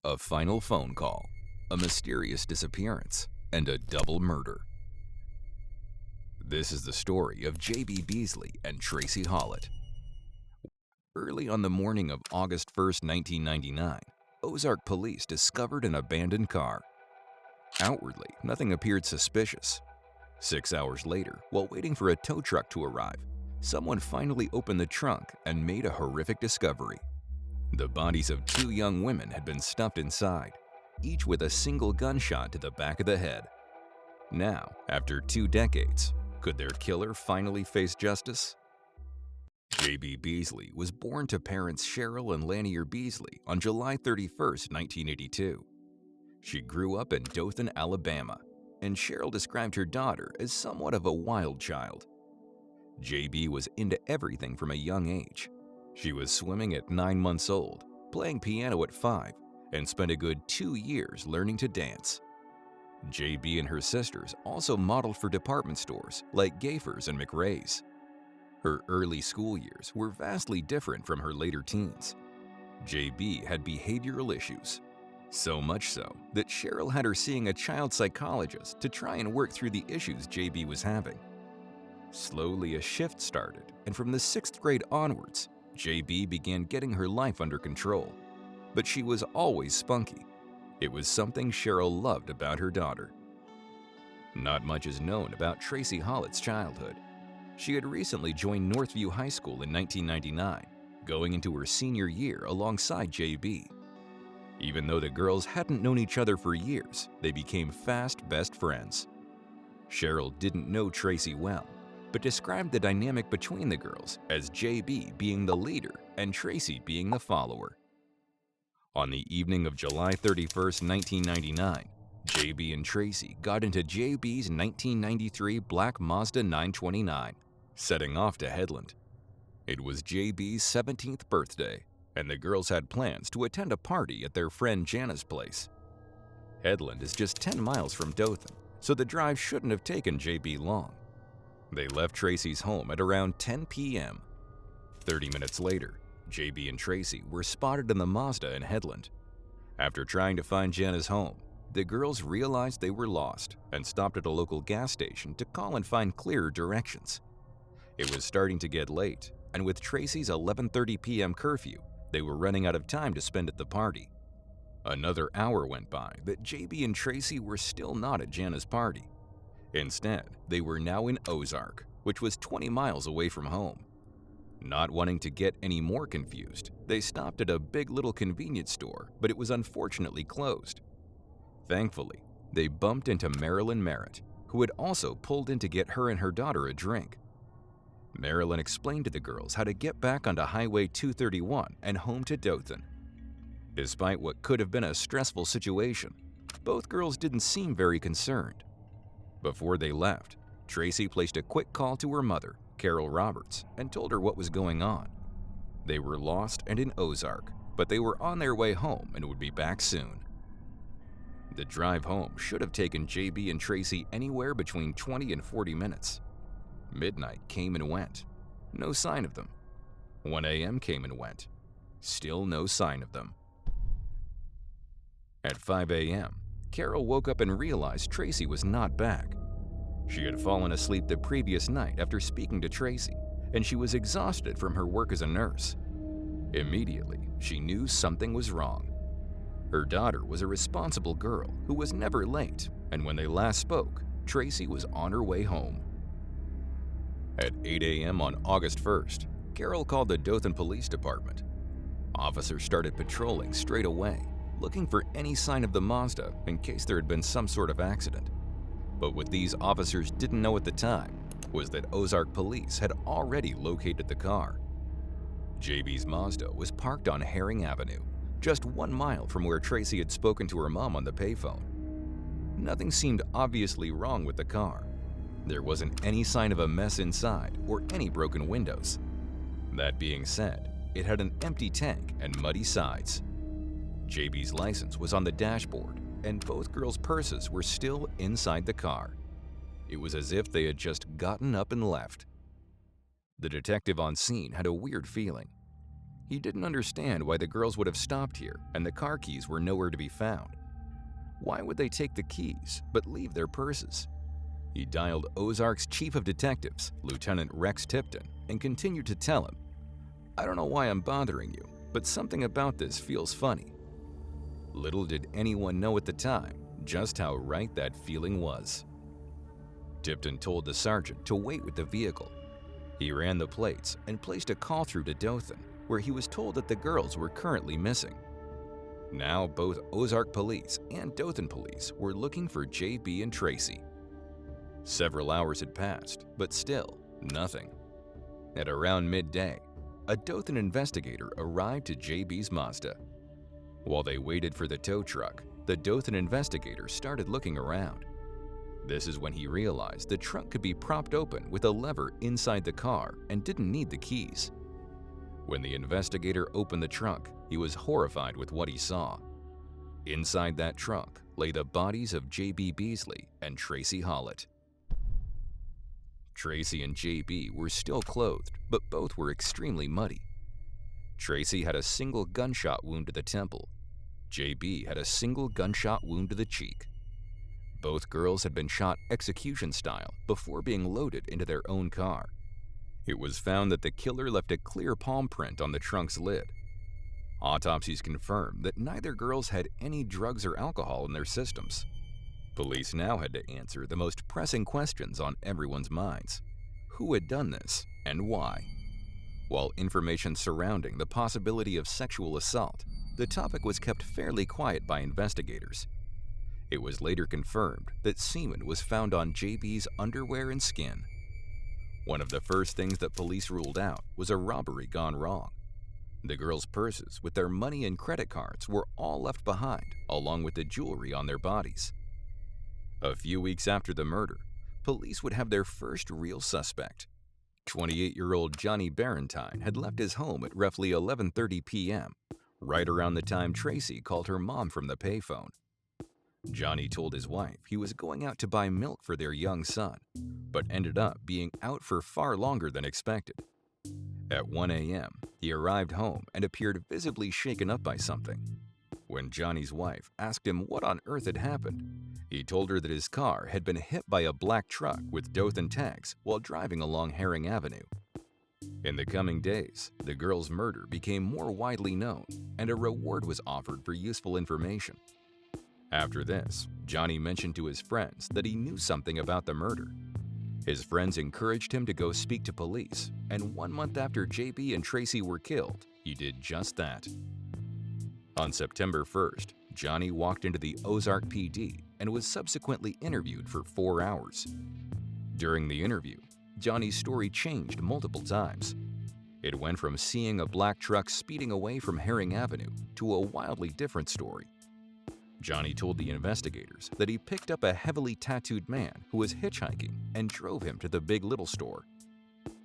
A final phone call, a mysterious disappearance, and a double murder. This is the story of J.B. Beasley and Tracie Hawlett. Early on the morning of August 1st, 1999, Ozark police discovered an abandoned car. Outwardly, nothing appeared suspicious. 6 hours later, while waiting for a tow truck to arrive, someone finally opened the trunk and made a horrific discovery. The bodies of two young women had been stuffed inside, each with a single gunshot to the back of the head. Now, after 2 decades, could their killer finally face justice? J.B. Beasley was born to parents Cheryl and Lanier Beasley on July 31, 1982. She grew up in Dothan, Alabama, and Cheryl described her daughter as somewhat of a wild child. J.B. was into everything from a young age. She was swimming at 9 months old, playing piano at 5, and spent a good 2 years learning to dance. J.B. and her sisters also modeled for department stores like Gaffer's and McRae's. Her early school years were vastly different from her later teens. J.B. had behavioral issues, so much so that Cheryl had her seeing a child psychologist to try and work through the issues J.B. was having. Slowly a shift started, and from the 6th grade onwards, J.B. began getting her life under control. But she was always spunky. It was something Cheryl loved about her daughter. Not much is known about Tracie Hawlett's childhood. She had recently joined Northview High School in 1999, going into her senior year alongside J.B. Even though the girls hadn't known each other for years, they became fast best friends. Cheryl didn't know Tracie well, but described the dynamic between the girls as J.B. being the leader and Tracie being the follower. On the evening of July 31, 1999, J.B. and Tracie got into J.B.'s 1993 black Mazda 929, setting off to Headland. It was J.B.'s 17th birthday, and the girls had plans to attend a party at their friend Jana's place. Headland is just 10 miles from Dothan, so the drive shouldn't have taken J.B. long. They left Tracie's home at around 10 p.m. 30 minutes later, J.B. and Tracie were spotted in the Mazda in Headland. After trying to find Jana's home, the girls realized they were lost and stopped at a local gas station to call and find clearer directions. It was starting to get late, and with Tracie's 11:30 p.m. curfew, they were running out of time to spend at the party. Another hour went by that J.B. and Tracie were still not at Jana's party. Instead, they were now in Ozark, which was 20 miles away from home. Not wanting to get any more confused, they stopped at a big little convenience store, but it was unfortunately closed. Thankfully, they bumped into Marilyn Merritt, who had also pulled in to get her and her daughter a drink. Marilyn explained to the girls how to get back onto Highway 231 and home to Dothan. Despite what could have been a stressful situation, both girls didn't seem very concerned. Before they left, Tracie placed a quick call to her mother, Carol Roberts, and told her what was going on. They were lost and in Ozark, but they were on their way home and would be back soon. The drive home should have taken J.B. and Tracie anywhere between 20 and 40 minutes. Midnight came and went. No sign of them. 1 a.m. came and went. Still no sign of them. At 5 a.m., Carol woke up and realized Tracie was not back. She had fallen asleep the previous night after speaking to Tracie, and she was exhausted from her work as a nurse. Immediately, she knew something was wrong. Her daughter was a responsible girl who was never late, and when they last spoke, Tracie was on her way home. At 8 a.m. on August 1st, Carol called the Dothan Police Department. Officers started patrolling straight away, looking for any sign of the Mazda in case there had been some sort of accident. But what these officers didn't know at the time was that Ozark police had already located the car. J.B.'s Mazda was parked on Herring Avenue, just 1 mile from where Tracie had spoken to her mom on the payphone. Nothing seemed obviously wrong with the car. There wasn't any sign of a mess inside or any broken windows. That being said, it had an empty tank and muddy sides. J.B.'s license was on the dashboard, and both girls' purses were still inside the car. It was as if they had just gotten up and left. The detective on scene had a weird feeling. He didn't understand why the girls would have stopped here and the car keys were nowhere to be found. Why would they take the keys but leave their purses? He dialed Ozark's chief of detectives, Lieutenant Rex Tipton, and continued to tell him, "I don't know why I'm bothering you, but something about this feels funny." Little did anyone know at the time just how right that feeling was. Tipton told the sergeant to wait with the vehicle. He ran the plates and placed a call through to Dothan, where he was told that the girls were currently missing. Now both Ozark police and Dothan police were looking for JB and Tracie. Several hours had passed, but still nothing. At around midday, a Dothan investigator arrived to JB's Mazda. While they waited for the tow truck, the Dothan investigator started looking around. This is when he realized the trunk could be propped open with a lever inside the car and didn't need the keys. When the investigator opened the trunk, he was horrified with what he saw. Inside that trunk lay the bodies of JB Beasley and Tracie Hawlett. Tracie and JB were still clothed, but both were extremely muddy. Tracie had a single gunshot wound to the temple. JB had a single gunshot wound to the cheek. Both girls had been shot execution style before being loaded into their own car. It was found that the killer left a clear palm print on the trunk's lid. Autopsies confirmed that neither girls had any drugs or alcohol in their systems. Police now had to answer the most pressing questions on everyone's minds. Who had done this and why? While information surrounding the possibility of sexual assault, the topic was kept fairly quiet by investigators. It was later confirmed that semen was found on JB's underwear and skin. One of the first things that police ruled out was a robbery gone wrong. The girls' purses with their money and credit cards were all left behind, along with the jewelry on their bodies. A few weeks after the murder, police would have their first real suspect. 28-year-old Johnny Barentine had left his home at roughly 11:30 p.m., right around the time Tracie called her mom from the payphone. Johnny told his wife he was going out to buy milk for their young son, but ended up being out for far longer than expected. At 1 a.m., he arrived home and appeared visibly shaken up by something. When Johnny's wife asked him what on earth had happened, he told her that his car had been hit by a black truck with Dothan tags while driving along Herring Avenue. In the coming days, the girl's murder became more widely known, and a reward was offered for useful information. After this, Johnny mentioned to his friends that he knew something about the murder. His friends encouraged him to go speak to police, and 1 month after JB and Tracie were killed, he did just that. On September 1st, Johnny walked into the Ozark PD and was subsequently interviewed for 4 hours. During the interview, Johnny's story changed multiple times. It went from seeing a black truck speeding away from Herring Avenue to a wildly different story. Johnny told the investigators that he picked up a heavily tattooed man who was hitchhiking and drove him to the Big Little store.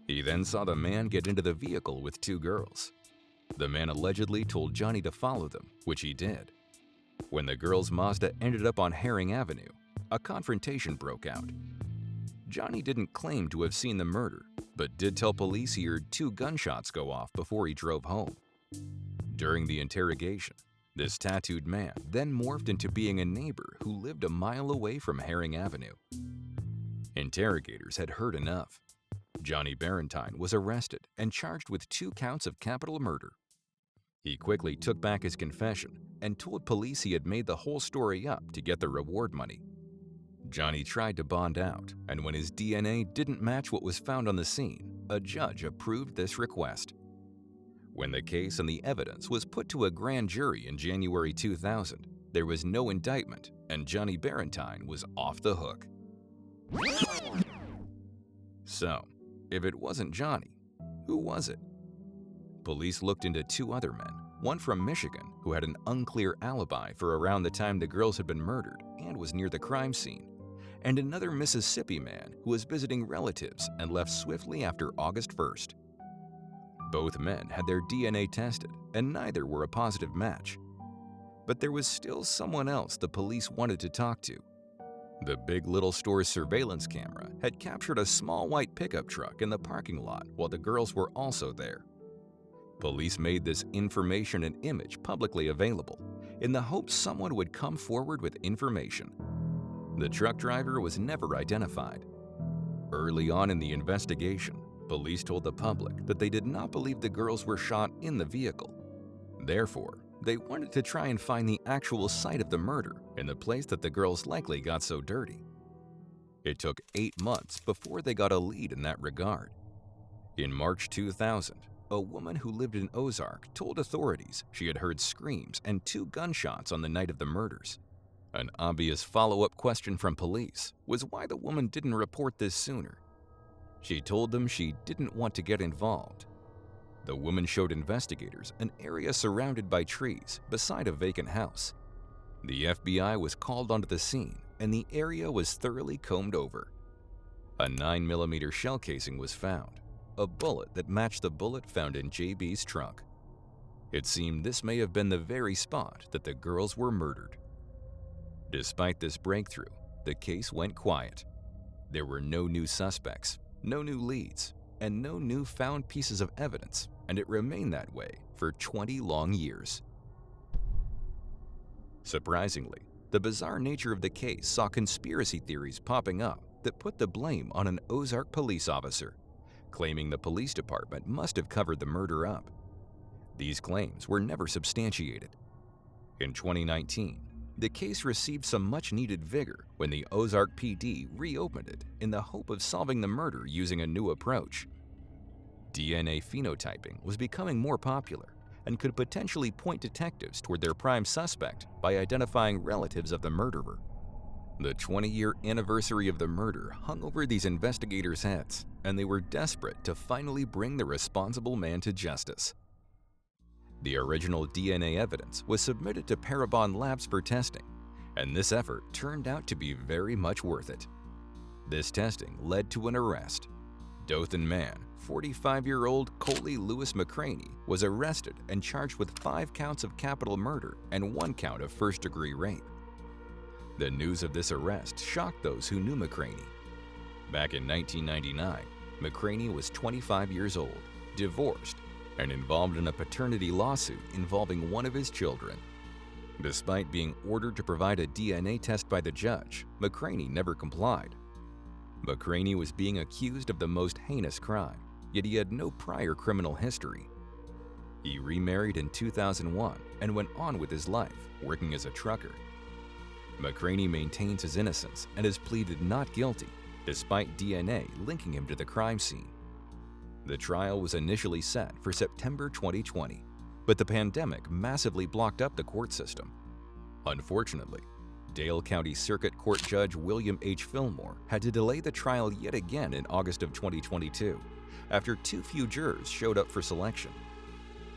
He then saw the man get into the vehicle with 2 girls. The man allegedly told Johnny to follow them, which he did. When the girls' Mazda ended up on Herring Avenue, a confrontation broke out. Johnny didn't claim to have seen the murder, but did tell police he heard 2 gunshots go off before he drove home. During the interrogation, this tattooed man then morphed into being a neighbor who lived a mile away from Herring Avenue. Interrogators had heard enough. Johnny Barentine was arrested and charged with 2 counts of capital murder. He quickly took back his confession and told police he had made the whole story up to get the reward money. Johnny tried to bond out, and when his DNA didn't match what was found on the scene, a judge approved this request. When the case and the evidence was put to a grand jury in January 2000, there was no indictment, and Johnny Barentine was off the hook. So, if it wasn't Johnny, who was it? Police looked into 2 other men, one from Michigan who had an unclear alibi for around the time the girls had been murdered and was near the crime scene, and another Mississippi man who was visiting relatives and left swiftly after August 1st. Both men had their DNA tested, and neither were a positive match. But there was still someone else the police wanted to talk to. The Big Little store's surveillance camera had captured a small white pickup truck in the parking lot while the girls were also there. Police made this information and image publicly available in the hope someone would come forward with information. The truck driver was never identified. Early on in the investigation, police told the public that they did not believe the girls were shot in the vehicle. Therefore, they wanted to try and find the actual site of the murder in the place that the girls likely got so dirty. It took 8 months before they got a lead in that regard. In March 2000, a woman who lived in Ozark told authorities she had heard screams and 2 gunshots on the night of the murders. An obvious follow-up question from police was why the woman didn't report this sooner. She told them she didn't want to get involved. The woman showed investigators an area surrounded by trees beside a vacant house. The FBI was called onto the scene and the area was thoroughly combed over. A 9mm shell casing was found, a bullet that matched the bullet found in JB's trunk. It seemed this may have been the very spot that the girls were murdered. Despite this breakthrough, the case went quiet. There were no new suspects, no new leads, and no new found pieces of evidence, and it remained that way for 20 long years. Surprisingly, the bizarre nature of the case saw conspiracy theories popping up that put the blame on an Ozark police officer, claiming the police department must have covered the murder up. These claims were never substantiated. In 2019, the case received some much-needed vigor when the Ozark PD reopened it in the hope of solving the murder using a new approach. DNA phenotyping was becoming more popular and could potentially point detectives toward their prime suspect by identifying relatives of the murderer. The 20-year anniversary of the murder hung over these investigators' heads, and they were desperate to finally bring the responsible man to justice. The original DNA evidence was submitted to Parabon Labs for testing, and this effort turned out to be very much worth it. This testing led to an arrest. Dothan man, 45-year-old Coley Lewis McCraney, was arrested and charged with 5 counts of capital murder and 1 count of first-degree rape. The news of this arrest shocked those who knew McCraney. Back in 1999, McCraney was 25 years old, divorced, and involved in a paternity lawsuit involving one of his children. Despite being ordered to provide a DNA test by the judge, McCraney never complied. McCraney was being accused of the most heinous crime, yet he had no prior criminal history. He remarried in 2001 and went on with his life, working as a trucker. McCraney maintains his innocence and has pleaded not guilty, despite DNA linking him to the crime scene. The trial was initially set for September 2020, but the pandemic massively blocked up the court system. Unfortunately, Dale County Circuit Court Judge William H. Fillmore had to delay the trial yet again in August of 2022, after too few jurors showed up for selection.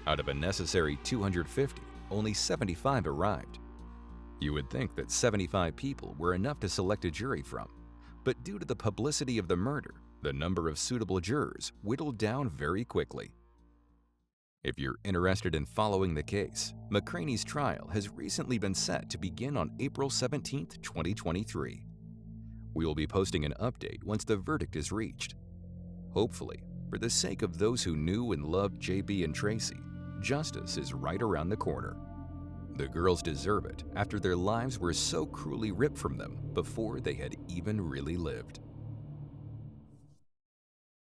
Out of a necessary 250, only 75 arrived. You would think that 75 people were enough to select a jury from, but due to the publicity of the murder, the number of suitable jurors whittled down very quickly. If you're interested in following the case, McCraney's trial has recently been set to begin on April 17, 2023. We will be posting an update once the verdict is reached. Hopefully, for the sake of those who knew and loved JB and Tracie, justice is right around the corner. The girls deserve it after their lives were so cruelly ripped from them before they had even really lived.